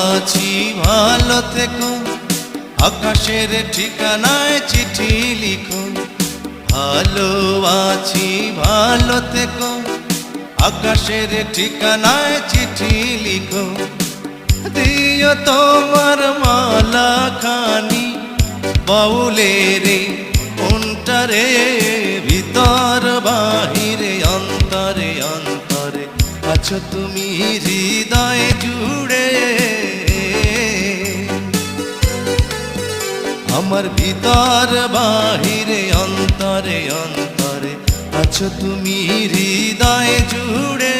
আছি ভালো থেকো, আকাশের ঠিকানায় চিঠি লিখো। ভালো আছি ভালো থেকো, আকাশের ঠিকানায় চিঠি লিখো। দিও তোমার মালা খানি বাউলের মনটারে, ভিতর বাহিরে অন্তরে অন্তরে আছো তুমি হৃদয় জুড়ে। আমার ভিতর বাহিরে অন্তরে অন্তরে আছো তুমি হৃদয় জুড়ে।